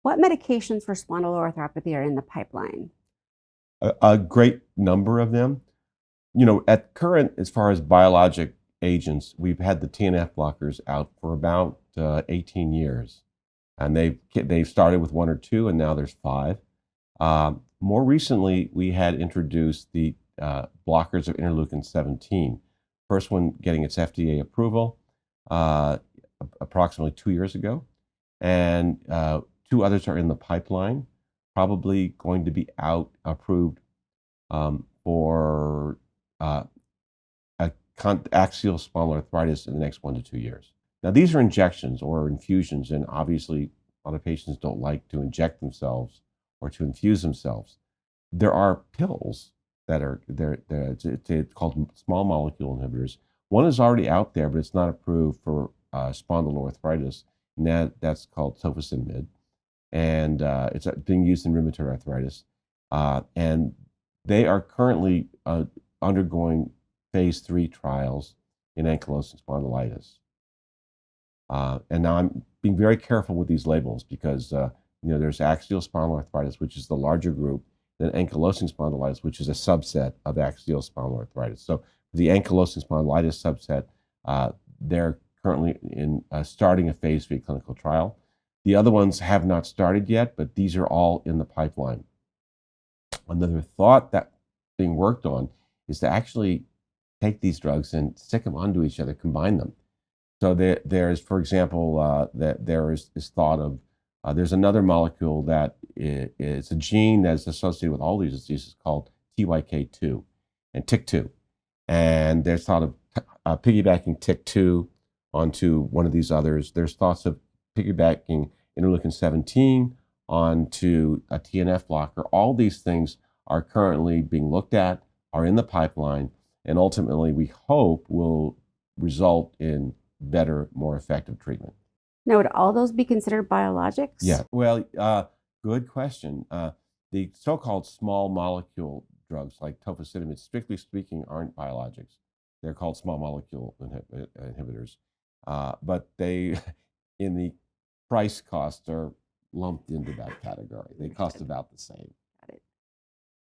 What medications for spondyloarthropathy are in the pipeline? A great number of them. At current, as far as biologic agents, we've had the TNF blockers out for about 18 years. And they've started with one or two, and now there's five. More recently, we had introduced the blockers of interleukin-17. First one getting its FDA approval approximately 2 years ago. And two others are in the pipeline, probably going to be approved for axial spondyloarthritis in the next 1 to 2 years. Now, these are injections or infusions, and obviously, a lot of patients don't like to inject themselves or to infuse themselves. There are pills that are it's called small molecule inhibitors. One is already out there, but it's not approved for spondyloarthritis, and that's called tofacitinib, and it's being used in rheumatoid arthritis. And they are currently undergoing phase 3 trials in ankylosing spondylitis. And now I'm being very careful with these labels because there's axial spondyloarthritis, which is the larger group, then ankylosing spondylitis, which is a subset of axial spondyloarthritis. So the ankylosing spondylitis subset, they're currently starting a phase 3 clinical trial. The other ones have not started yet, but these are all in the pipeline. Another thought that's being worked on is to actually take these drugs and stick them onto each other, combine them. So there's, for example, that there is thought of, there's another molecule that is a gene that's associated with all these diseases called TYK2 and TYK2. And there's thought of piggybacking TYK2 onto one of these others. There's thoughts of piggybacking interleukin-17 onto a TNF blocker. All these things are currently being looked at, are in the pipeline, and ultimately we hope will result in better, more effective treatment. Now, would all those be considered biologics? Yeah, well, good question. The so-called small molecule drugs like tofacitinib, strictly speaking, aren't biologics. They're called small molecule inhibitors. But they, in the price cost, are lumped into that category. They cost about the same.